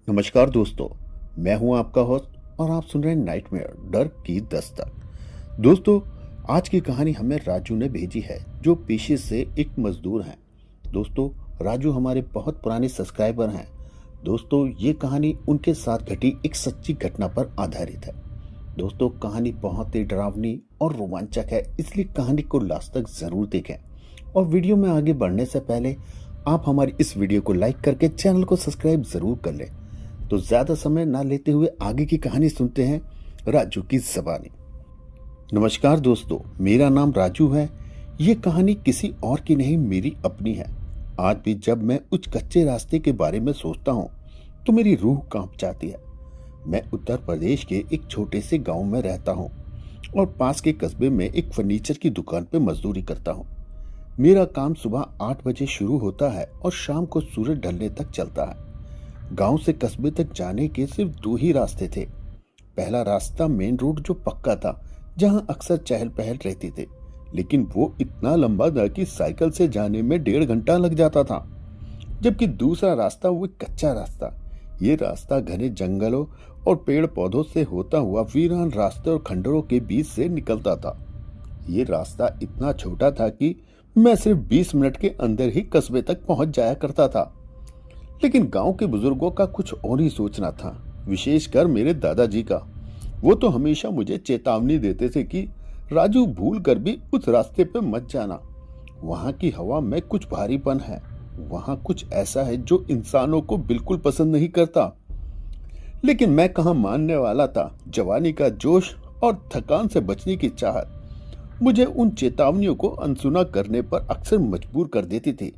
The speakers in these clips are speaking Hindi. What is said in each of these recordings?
नमस्कार दोस्तों। मैं हूं आपका होस्ट और आप सुन रहे हैं नाइटमेयर डर की दस्तक। दोस्तों, आज की कहानी हमें राजू ने भेजी है, जो पेशे से एक मजदूर हैं। दोस्तों, राजू हमारे बहुत पुराने सब्सक्राइबर हैं। दोस्तों, ये कहानी उनके साथ घटी एक सच्ची घटना पर आधारित है। दोस्तों, कहानी बहुत ही डरावनी और रोमांचक है, इसलिए कहानी को लास्ट तक जरूर देखें। और वीडियो में आगे बढ़ने से पहले आप हमारी इस वीडियो को लाइक करके चैनल को सब्सक्राइब जरूर कर लें। तो ज्यादा समय ना लेते हुए आगे की कहानी सुनते हैं राजू की ज़बानी। नमस्कार दोस्तों, मेरा नाम राजू है। ये कहानी किसी और की नहीं, मेरी अपनी है। आज भी जब मैं उस कच्चे रास्ते के बारे में सोचता हूँ तो मेरी रूह कांप जाती है। मैं उत्तर प्रदेश के एक छोटे से गांव में रहता हूँ और पास के कस्बे में एक फर्नीचर की दुकान पर मजदूरी करता हूँ। मेरा काम सुबह 8 बजे शुरू होता है और शाम को सूरज ढलने तक चलता है। गांव से कस्बे तक जाने के सिर्फ 2 ही रास्ते थे। पहला रास्ता मेन रोड जो पक्का था, जहां अक्सर चहल पहल रहती थी, लेकिन वो इतना लंबा था कि साइकिल से जाने में 1.5 घंटा लग जाता था। जबकि दूसरा रास्ता वो कच्चा रास्ता। ये रास्ता घने जंगलों और पेड़ पौधों से होता हुआ वीरान रास्ते और खंडरों के बीच से निकलता था। ये रास्ता इतना छोटा था कि मैं सिर्फ 20 मिनट के अंदर ही कस्बे तक पहुंच जाया करता था। लेकिन गांव के बुजुर्गों का कुछ और ही सोचना था, विशेषकर मेरे दादाजी का। वो तो हमेशा मुझे चेतावनी देते थे कि राजू, भूल कर भी उस रास्ते पे मत जाना। वहां की हवा में कुछ भारीपन है। वहां कुछ ऐसा है जो इंसानों को बिल्कुल पसंद नहीं करता। लेकिन मैं कहां मानने वाला था। जवानी का जोश और थकान से बचने की चाहत मुझे उन चेतावनियों को अनसुना करने पर अक्सर मजबूर कर देती थी।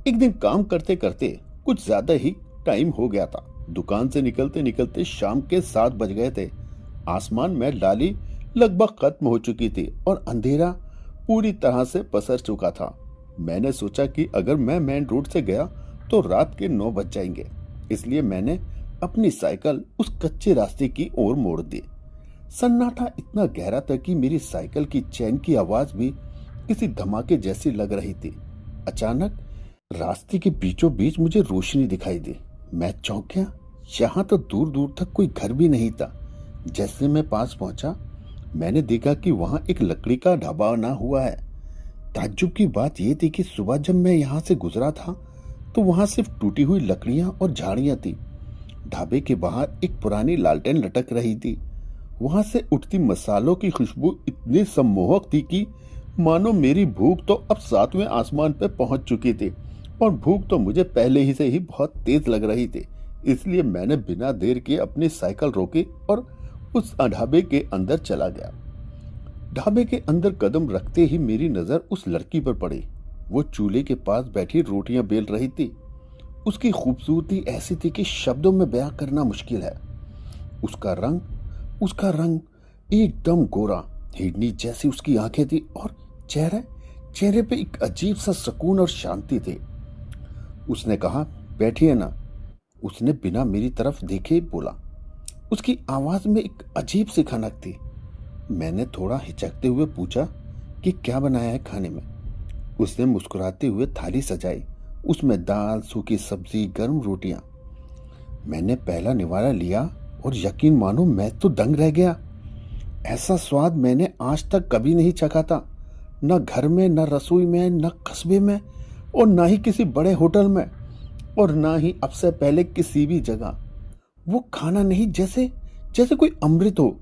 एक दिन काम करते करते कुछ ज्यादा ही टाइम हो गया था। दुकान से निकलते निकलते शाम के 7 बज गए थे। आसमान में लाली लगभग खत्म हो चुकी थी और अंधेरा पूरी तरह से पसर चुका था। मैंने सोचा कि अगर मैं मेन रोड से गया तो रात के 9 बज जाएंगे, इसलिए मैंने अपनी साइकिल उस कच्चे रास्ते की ओर मोड़ दी। सन्नाटा इतना गहरा था कि मेरी साइकिल की चैन की आवाज भी किसी धमाके जैसी लग रही थी। अचानक रास्ते के बीचों बीच मुझे रोशनी दिखाई दी। मैं चौंक गया। यहाँ तो दूर दूर तक कोई घर भी नहीं था। जैसे मैं पास पहुंचा, मैंने देखा कि वहां एक लकड़ी का ढाबा बना हुआ है। ताज्जुब की बात यह थी कि सुबह जब मैं यहाँ से गुजरा था तो वहां सिर्फ टूटी हुई लकड़ियां और झाड़ियां थी। ढाबे के बाहर एक पुरानी लालटेन लटक रही थी। वहां से उठती मसालों की खुशबू इतनी सम्मोहक थी कि मानो मेरी भूख तो अब 7वें आसमान पर पहुंच चुकी थी। और भूख तो मुझे पहले ही से ही बहुत तेज लग रही थी, इसलिए मैंने बिना देर के अपनी साइकिल रोकी और उस ढाबे के अंदर चला गया। ढाबे के अंदर कदम रखते ही मेरी नजर उस लड़की पर पड़ी। वो चूल्हे के पास बैठी रोटियां बेल रही थी। उसकी खूबसूरती ऐसी थी कि शब्दों में बयां करना मुश्किल है। उसका रंग एकदम गोरा, हिरनी जैसी उसकी आंखें थी और चेहरे पे एक अजीब सा सुकून और शांति थी। उसने कहा, बैठिए ना। उसने बिना मेरी तरफ देखे बोला। उसकी आवाज में एक अजीब सी खनक थी। मैंने थोड़ा हिचकते हुए पूछा कि क्या बनाया है खाने में। उसने मुस्कुराते हुए थाली सजाई। उसमें दाल, सूखी सब्जी, गर्म रोटियां। मैंने पहला निवाला लिया और यकीन मानो मैं तो दंग रह गया। ऐसा स्वाद मैंने आज तक कभी नहीं चखा था। न घर में, न रसोई में, न कस्बे में, और ना ही किसी बड़े होटल में, और ना ही अब से पहले किसी भी जगह। वो खाना नहीं, जैसे जैसे कोई अमृत हो।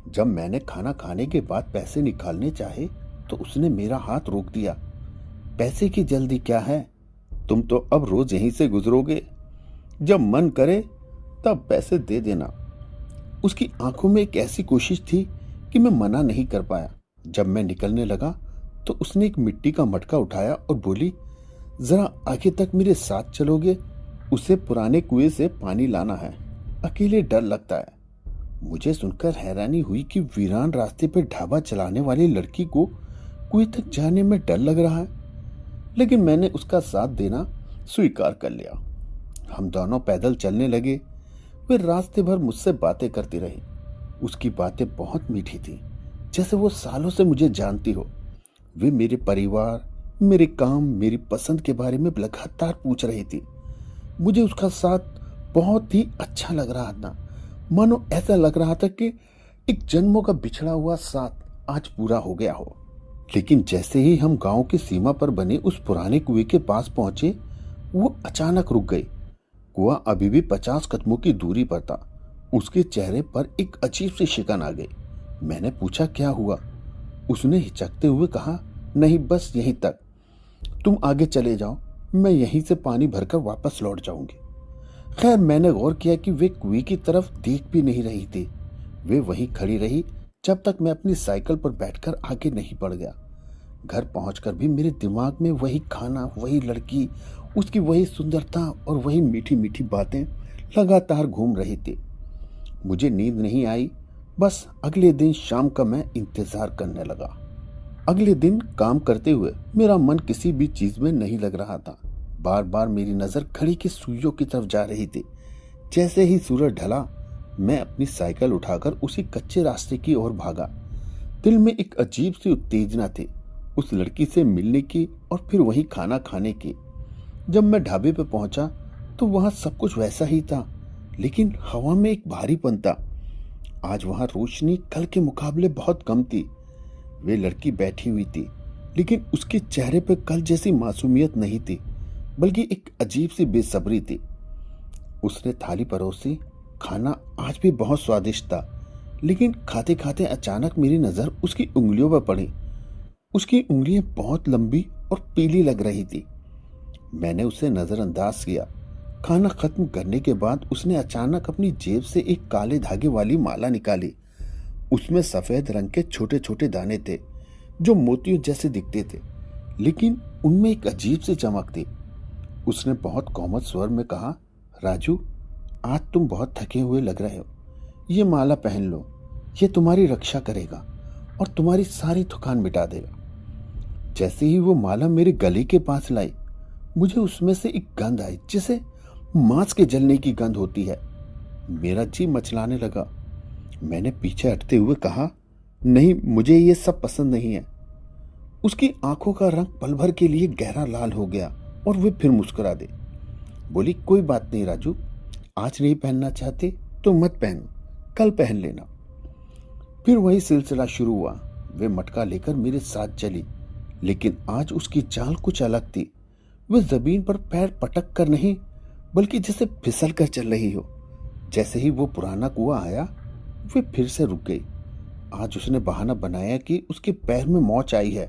जब मैंने खाना खाने के बाद पैसे निकालने चाहे तो उसने मेरा हाथ रोक दिया। पैसे की जल्दी क्या है? तुम तो अब रोज यहीं से गुजरोगे। जब मन करे तब पैसे दे देना। उसकी आंखों में एक ऐसी कोशिश थी कि मैं मना नहीं कर पाया। जब मैं निकलने लगा तो उसने एक मिट्टी का मटका उठाया और बोली, जरा आगे तक मेरे साथ चलोगे? उसे पुराने कुएं से पानी लाना है, अकेले डर लगता है। मुझे सुनकर हैरानी हुई कि वीरान रास्ते पर ढाबा चलाने वाली लड़की को कुएं तक जाने में डर लग रहा है, लेकिन मैंने उसका साथ देना स्वीकार कर लिया। हम दोनों पैदल चलने लगे। वे रास्ते भर मुझसे बातें करती रही। उसकी बातें बहुत मीठी थी, जैसे वो सालों से मुझे जानती हो। वे मेरे परिवार, मेरे काम, मेरी पसंद के बारे में लगातार पूछ रही थी। मुझे उसका साथ बहुत ही अच्छा लग रहा था। मानो ऐसा लग रहा था कि एक जन्मों का बिछड़ा हुआ साथ आज पूरा हो गया हो। लेकिन जैसे ही हम गांव की सीमा पर बने उस पुराने कुएं के पास पहुंचे, वो अचानक रुक गई। कुआं अभी भी 50 कदमों की दूरी पर था। उसके चेहरे पर एक अजीब सी शिकन आ गई। मैंने पूछा, क्या हुआ? उसने हिचकते हुए कहा, नहीं, बस यहीं तक। तुम आगे चले जाओ, मैं यहीं से पानी भरकर वापस लौट जाऊंगी। खैर, मैंने गौर किया कि वे कुएं की तरफ देख भी नहीं रही थी। वे वहीं खड़ी रही जब तक मैं अपनी साइकिल पर बैठकर आगे नहीं बढ़ गया। घर पहुंचकर भी मेरे दिमाग में वही खाना, वही लड़की, उसकी वही सुंदरता और वही मीठी मीठी बातें लगातार घूम रही थी। मुझे नींद नहीं आई। बस अगले दिन शाम का मैं इंतजार करने लगा। अगले दिन काम करते हुए मेरा मन किसी भी चीज में नहीं लग रहा था। बार बार मेरी नजर घड़ी की सुइयों की तरफ जा रही थी। जैसे ही सूरज ढला, मैं अपनी साइकिल उठाकर उसी कच्चे रास्ते की ओर भागा। दिल में एक अजीब सी उत्तेजना थी, उस लड़की से मिलने की और फिर वही खाना खाने की। जब मैं ढाबे पर पहुंचा तो वहां सब कुछ वैसा ही था, लेकिन हवा में एक भारीपन था। आज वहां रोशनी कल के मुकाबले बहुत कम थी। वे लड़की बैठी हुई थी, लेकिन उसके चेहरे पर कल जैसी मासूमियत नहीं थी, बल्कि एक अजीब सी बेसब्री थी। उसने थाली परोसी। खाना आज भी बहुत स्वादिष्ट था, लेकिन खाते खाते अचानक मेरी नजर उसकी उंगलियों पर पड़ी। उसकी उंगलियां बहुत लंबी और पीली लग रही थी। मैंने उसे नजरअंदाज किया। खाना खत्म करने के बाद उसने अचानक अपनी जेब से एक काले धागे वाली माला निकाली। उसमें सफेद रंग के छोटे छोटे दाने थे, जो मोतियों जैसे दिखते थे, लेकिन उनमें एक अजीब सी चमक थी। उसने बहुत कोमल स्वर में कहा, राजू, आज तुम बहुत थके हुए लग रहे हो। ये माला पहन लो। ये तुम्हारी रक्षा करेगा और तुम्हारी सारी थकान मिटा देगा। जैसे ही वो माला मेरे गले के पास लाई, मुझे उसमें से एक गंध आई, जिसे मांस के जलने की गंध होती है। मेरा जी मचलाने लगा। मैंने पीछे हटते हुए कहा, नहीं, मुझे ये सब पसंद नहीं है। उसकी आंखों का रंग पल भर के लिए गहरा लाल हो गया और वे फिर मुस्कुरा दे। बोली, कोई बात नहीं राजू, आज नहीं पहनना चाहते तो मत पहनो, कल पहन लेना। फिर वही सिलसिला शुरू हुआ। वे मटका लेकर मेरे साथ चली, लेकिन आज उसकी चाल कुछ अलग थी। वे जमीन पर पैर पटक कर नहीं, बल्कि जैसे फिसल कर चल रही हो। जैसे ही वो पुराना कुआं आया, वे फिर से रुक गई। आज उसने बहाना बनाया कि उसके पैर में मोच आई है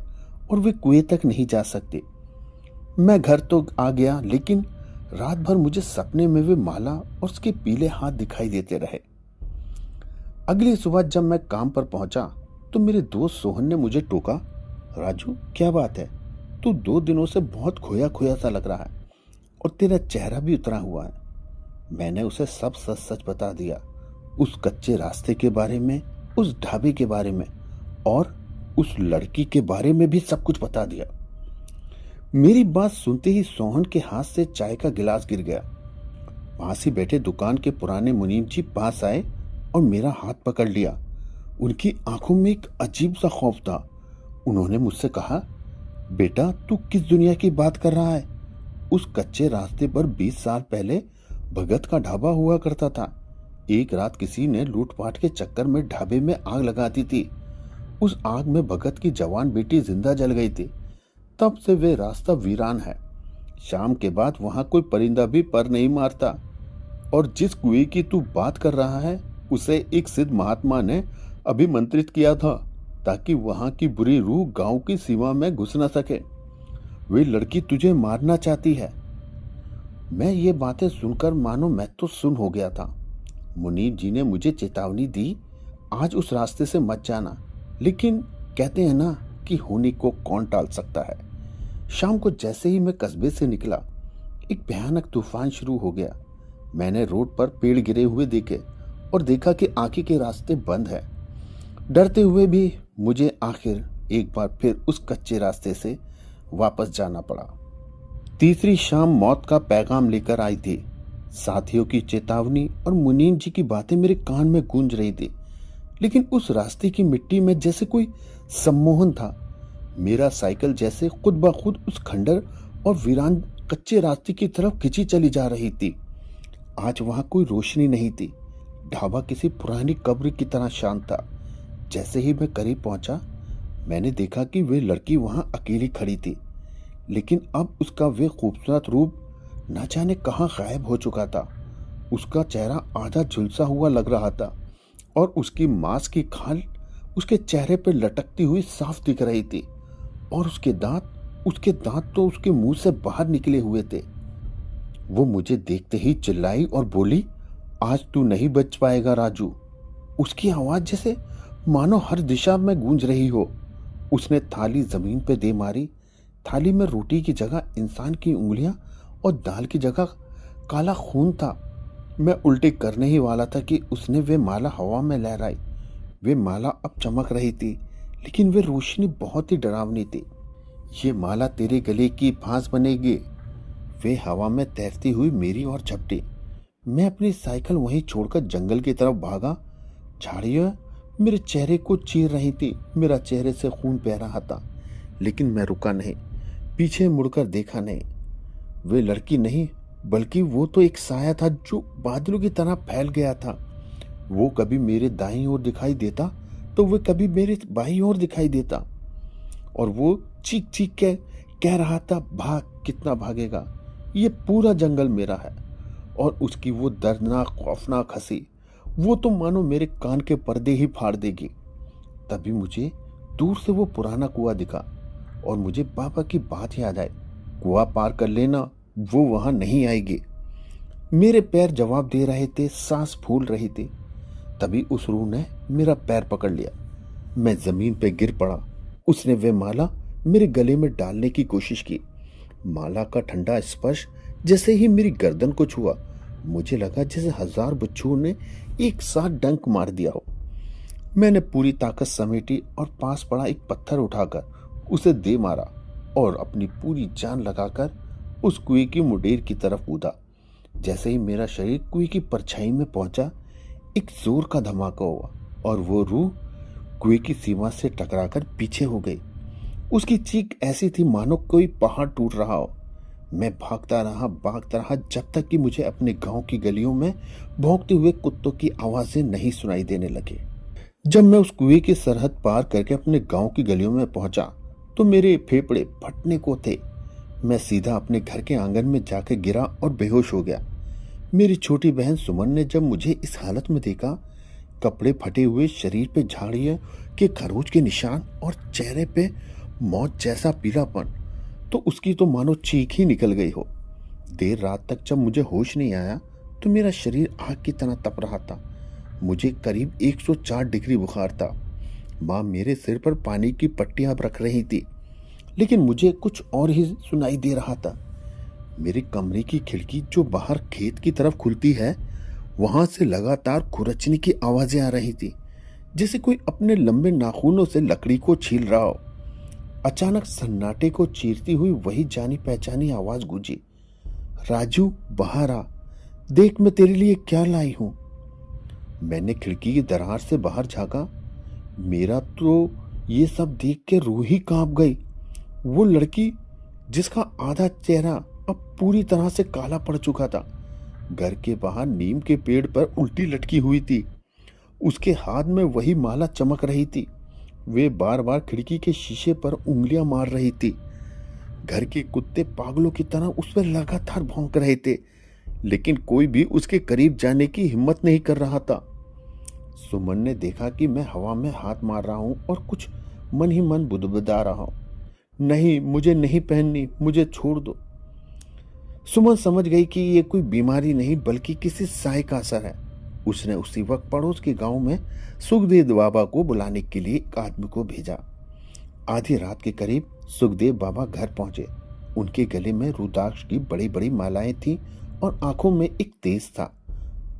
और वे कुएं तक नहीं जा सकते। मैं घर तो आ गया, लेकिन रात भर मुझे सपने में वे माला और उसके पीले हाथ दिखाई देते रहे। अगली सुबह जब मैं काम पर पहुंचा तो मेरे दोस्त सोहन ने मुझे टोका, राजू, क्या बात है? तू 2 दिनों से बहुत खोया खोया सा लग रहा है और तेरा चेहरा भी उतरा हुआ है। मैंने उसे सब सच सच बता दिया। उस कच्चे रास्ते के बारे में, उस ढाबे के बारे में और उस लड़की के बारे में भी सब कुछ बता दिया। मेरी बात सुनते ही सोहन के हाथ से चाय का गिलास गिर गया। पास ही बैठे दुकान के पुराने मुनीम जी पास आए और मेरा हाथ पकड़ लिया। उनकी आंखों में एक अजीब सा खौफ था। उन्होंने मुझसे कहा, बेटा, तू किस दुनिया की बात कर रहा है? उस कच्चे रास्ते पर 20 साल पहले भगत का ढाबा हुआ करता था। एक रात किसी ने लूटपाट के चक्कर में ढाबे में आग लगा दी थी। उस आग में भगत की जवान बेटी जिंदा जल गई थी। तब से वे रास्ता वीरान है। शाम के बाद वहां कोई परिंदा भी पर नहीं मारता। और जिस कुएं की तू बात कर रहा है, उसे एक सिद्ध महात्मा ने अभिमंत्रित किया था, ताकि वहां की बुरी रूह गांव की सीमा में घुस न सके। वे लड़की तुझे मारना चाहती है। मैं ये बातें सुनकर मानो मैं तो सुन हो गया था। मुनीब जी ने मुझे चेतावनी दी, आज उस रास्ते से मत जाना, लेकिन कहते हैं ना कि होने को कौन टाल सकता है। शाम को जैसे ही मैं कस्बे से निकला, एक भयानक तूफान शुरू हो गया। मैंने रोड पर पेड़ गिरे हुए देखे और देखा कि आगे के रास्ते बंद है। डरते हुए भी मुझे आखिर एक बार फिर उस कच्चे रास्ते से वापस जाना पड़ा। तीसरी शाम मौत का पैगाम लेकर आई थी। साथियों की चेतावनी और मुनीम जी की बातें मेरे कान में गूंज रही थी, लेकिन उस रास्ते की मिट्टी में जैसे कोई सम्मोहन था। मेरा साइकिल जैसे खुद ब खुद उस खंडर और वीरान कच्चे रास्ते की तरफ खिंची चली जा रही थी। आज वहां कोई रोशनी नहीं थी। ढाबा किसी पुरानी कब्र की तरह शांत था। जैसे ही मैं करीब पहुंचा, मैंने देखा कि वे लड़की वहां अकेली खड़ी थी, लेकिन अब उसका वे खूबसूरत रूप न जाने कहाँ गायब हो चुका था। उसका चेहरा आधा झुलसा हुआ लग रहा था और उसकी मांस की खाल उसके चेहरे पर लटकती हुई साफ दिख रही थी और उसके दांत तो उसके मुंह से बाहर निकले हुए थे। वो मुझे देखते ही चिल्लाई और बोली, आज तू नहीं बच पाएगा राजू। उसकी आवाज जैसे मानो हर दिशा में गूंज रही हो। उसने थाली जमीन पे दे मारी। थाली में रोटी की जगह इंसान की उंगलियां और दाल की जगह काला खून था। मैं उल्टी करने ही वाला था कि उसने वे माला हवा में लहराई। वे माला अब चमक रही थी, लेकिन वे रोशनी बहुत ही डरावनी थी। ये माला तेरे गले की फांस बनेगी। वे हवा में तैरती हुई मेरी ओर झपटी। मैं अपनी साइकिल वहीं छोड़कर जंगल की तरफ भागा। झाड़ियां मेरे चेहरे को चीर रही थी। मेरा चेहरे से खून बह रहा था, लेकिन मैं रुका नहीं, पीछे मुड़कर देखा नहीं। वे लड़की नहीं, बल्कि वो तो एक साया था जो बादलों की तरह फैल गया था। वो कभी मेरे दाईं ओर दिखाई देता तो वह कभी मेरे बाईं ओर दिखाई देता, और वो चीख चीख के कह रहा था, भाग, कितना भागेगा, ये पूरा जंगल मेरा है। और उसकी वो दर्दनाक खौफनाक हंसी, वो तो मानो मेरे कान के पर्दे ही फाड़ देगी। तभी मुझे दूर से वो पुराना कुआं दिखा और मुझे पापा की बात याद आई, कुआं पार कर लेना, वो वहां नहीं आएगी। मेरे पैर जवाब दे रहे थे, सांस फूल रही थी। तभी उस रूह ने मेरा पैर पकड़ लिया। मैं जमीन पे गिर पड़ा। उसने वे माला मेरे गले में डालने की कोशिश की। माला का ठंडा स्पर्श जैसे ही मेरी गर्दन को छुआ, मुझे लगा जैसे 1000 बिच्छुओं ने एक साथ डंक मार दिया हो। मैंने पूरी ताकत समेटी और पास पड़ा एक पत्थर उठाकर उसे दे मारा और अपनी पूरी जान लगाकर उस कुएं की मुंडेर की तरफ कूदा। जैसे ही मेरा शरीर कुएं की परछाई में पहुंचा, एक जोर का धमाका हुआ और वो रूह कुएं की सीमा से टकराकर पीछे हो गई। उसकी चीख ऐसी थी मानो कोई पहाड़ टूट रहा हो। मैं भागता रहा जब तक कि मुझे अपने गांव की गलियों में भौंकते हुए कुत्तों की आवाजें नहीं सुनाई देने लगे। जब मैं उस कुएं की सरहद पार करके अपने गांव की गलियों में पहुंचा तो मेरे फेफड़े फटने को थे। मैं सीधा अपने घर के आंगन में जाकर गिरा और बेहोश हो गया। मेरी छोटी बहन सुमन ने जब मुझे इस हालत में देखा, कपड़े फटे हुए, शरीर पे झाड़ियों के खरोच के निशान और चेहरे पे मौत जैसा पीलापन, तो उसकी तो मानो चीख ही निकल गई हो। देर रात तक जब मुझे होश नहीं आया तो मेरा शरीर आग की तरह तप रहा था। मुझे करीब 104 डिग्री बुखार था। माँ मेरे सिर पर पानी की पट्टियां रख रही थी, लेकिन मुझे कुछ और ही सुनाई दे रहा था। मेरी कमरे की खिड़की जो बाहर खेत की तरफ खुलती है, वहां से लगातार खुरचने की आवाजें आ रही थी, जैसे कोई अपने लंबे नाखूनों से लकड़ी को छील रहा हो। अचानक सन्नाटे को चीरती हुई वही जानी पहचानी आवाज गूंजी, राजू बाहर आ, देख मैं तेरे लिए क्या लाई हूं। मैंने खिड़की की दरार से बाहर झांका। मेरा तो ये सब देख के रूह ही कांप गई। वो लड़की जिसका आधा चेहरा अब पूरी तरह से काला पड़ चुका था, घर के बाहर नीम के पेड़ पर उल्टी लटकी हुई थी। उसके हाथ में वही माला चमक रही थी। वे बार बार खिड़की के शीशे पर उंगलियां मार रही थी। घर के कुत्ते पागलों की तरह उस पर लगातार भौंक रहे थे, लेकिन कोई भी उसके करीब जाने की हिम्मत नहीं कर रहा था। सुमन ने देखा कि मैं हवा में हाथ मार रहा हूं और कुछ मन ही मन बुदबुदा रहा हूं, नहीं, मुझे नहीं पहननी, मुझे छोड़ दो। सुमन समझ गई कि ये कोई बीमारी नहीं बल्कि किसी साय का असर है। उसने उसी वक्त पड़ोस के गांव में सुखदेव बाबा को बुलाने के लिए एक आदमी को भेजा। आधी रात के करीब सुखदेव बाबा घर पहुंचे। उनके गले में रुद्राक्ष की बड़ी बड़ी मालाएं थीं और आंखों में एक तेज था।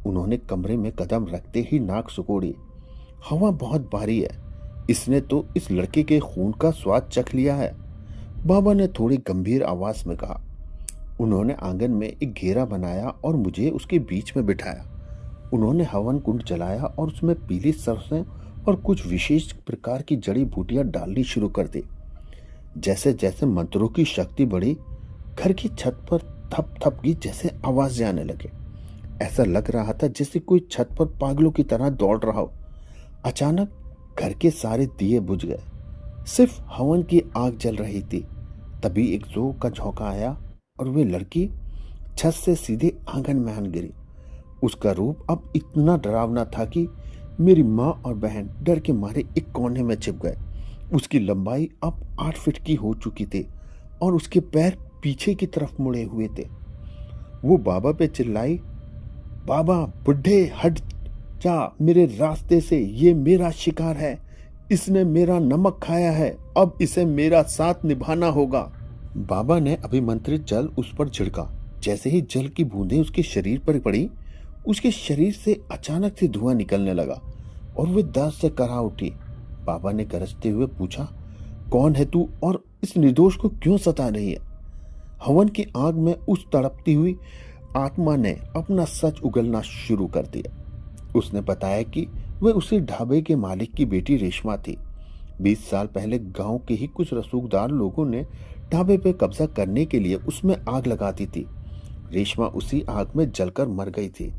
उन्होंने कमरे में कदम रखते ही नाक सिकोड़ी। हवा बहुत भारी है, इसने तो इस लड़के के खून का स्वाद चख लिया है, बाबा ने थोड़ी गंभीर आवाज में कहा। उन्होंने आंगन में एक घेरा बनाया और मुझे उसके बीच में बिठाया। उन्होंने हवन कुंड जलाया और उसमें पीली सरसों और कुछ विशेष प्रकार की जड़ी बूटियां डालनी शुरू कर दी। जैसे जैसे मंत्रों की शक्ति बढ़ी, घर की छत पर थप थप की जैसे आवाजें आने लगे। ऐसा लग रहा था जैसे कोई छत पर पागलों की तरह दौड़ रहा हो। अचानक घर के सारे दिए बुझ गए, सिर्फ हवन की आग जल रही थी। तभी एक जोर का झोंका आया और वे लड़की छत से सीधे आंगन में आन गिरी। उसका रूप अब इतना डरावना था कि मेरी माँ और बहन डर के मारे एक कोने में छिप गए। उसकी लंबाई अब 8 फीट की हो चुकी थी और उसके पैर पीछे की तरफ मुड़े हुए थे। वो बाबा पे चिल्लाई, बाबा बुढ़े हट जा मेरे रास्ते से, ये मेरा शिकार है, इसने मेरा नमक खाया है, अब इसे मेरा साथ निभाना होगा। बाबा ने अभिमंत्रित जल उस पर छिड़का। जैसे ही जल की बूंदें उसके शरीर पर पड़ी, उसके शरीर से अचानक से धुआं निकलने लगा और वे दर्द से कराह उठी। बाबा ने गरजते हुए पूछा, कौन है तू और इस निर्दोष को क्यों सता रही है? हवन की आग में उस तड़पती हुई आत्मा ने अपना सच उगलना शुरू कर दिया। उसने बताया कि वह उसी ढाबे के मालिक की बेटी रेशमा थी। 20 साल पहले गांव के ही कुछ रसूखदार लोगों ने ढाबे पर कब्जा करने के लिए उसमें आग लगा दी थी। रेशमा उसी आग में जलकर मर गई थी,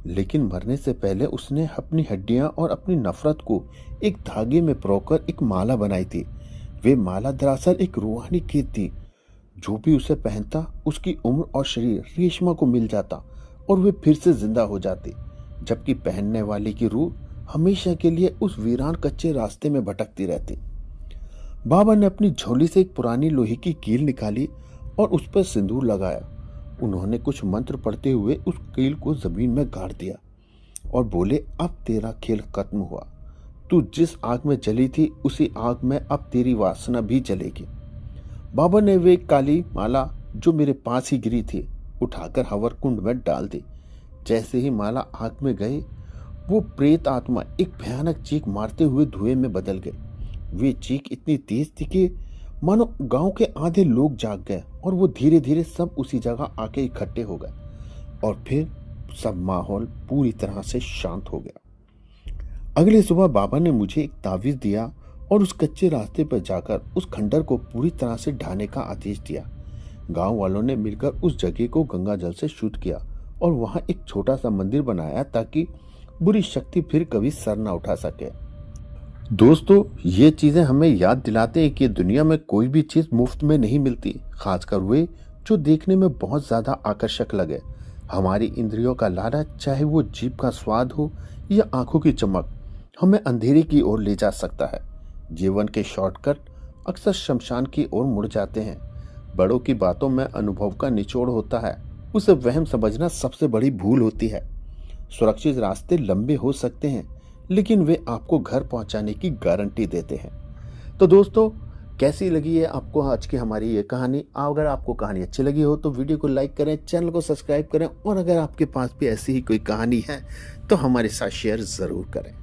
लेकिन मरने से पहले उसने अपनी हड्डियां और अपनी नफरत को एक धागे में पिरोकर एक माला बनाई थी। वे माला दरअसल एक रूहानी खेत थी। जो भी उसे पहनता उसकी उम्र और शरीर रेशमा को मिल जाता और वे फिर से जिंदा हो जाती, जबकि पहनने वाले की रूह हमेशा के लिए उस वीरान कच्चे रास्ते में भटकती रहती। बाबा ने अपनी झोली से एक पुरानी लोहे की कील निकाली और उस पर सिंदूर लगाया। उन्होंने कुछ मंत्र पढ़ते हुए उस कील को जमीन में गाड़ दिया और बोले, अब तेरा खेल खत्म हुआ। तू जिस आग में जली थी उसी आग में अब तेरी वासना भी जलेगी। बाबा ने वे काली माला जो मेरे पास ही गिरी थी उठाकर हवन कुंड में डाल दी। जैसे ही माला आग में गई, वो प्रेत आत्मा एक भयानक चीख मारते हुए धुएं में बदल गई। वे चीख इतनी तेज थी कि मानो गांव के आधे लोग जाग गए और वो धीरे धीरे सब उसी जगह आके इकट्ठे हो गए और फिर सब माहौल पूरी तरह से शांत हो गया। अगली सुबह बाबा ने मुझे एक तावीज दिया और उस कच्चे रास्ते पर जाकर उस खंडर को पूरी तरह से ढाने का आदेश दिया। गांव वालों ने मिलकर उस जगह को गंगा जल से शुद्ध किया और वहां एक छोटा सा मंदिर बनाया ताकि बुरी शक्ति फिर कभी सर ना उठा सके। दोस्तों, ये चीजें हमें याद दिलाते हैं कि दुनिया में कोई भी चीज मुफ्त में नहीं मिलती, खासकर वे जो देखने में बहुत ज्यादा आकर्षक लगे। हमारी इंद्रियों का लालच, चाहे वो जीभ का स्वाद हो या आंखों की चमक, हमें अंधेरे की ओर ले जा सकता है। जीवन के शॉर्टकट अक्सर शमशान की ओर मुड़ जाते हैं। बड़ों की बातों में अनुभव का निचोड़ होता है, उसे वहम समझना सबसे बड़ी भूल होती है। सुरक्षित रास्ते लंबे हो सकते हैं, लेकिन वे आपको घर पहुंचाने की गारंटी देते हैं। तो दोस्तों, कैसी लगी है आपको आज की हमारी ये कहानी? अगर आपको कहानी अच्छी लगी हो तो वीडियो को लाइक करें, चैनल को सब्सक्राइब करें और अगर आपके पास भी ऐसी ही कोई कहानी है तो हमारे साथ शेयर जरूर करें।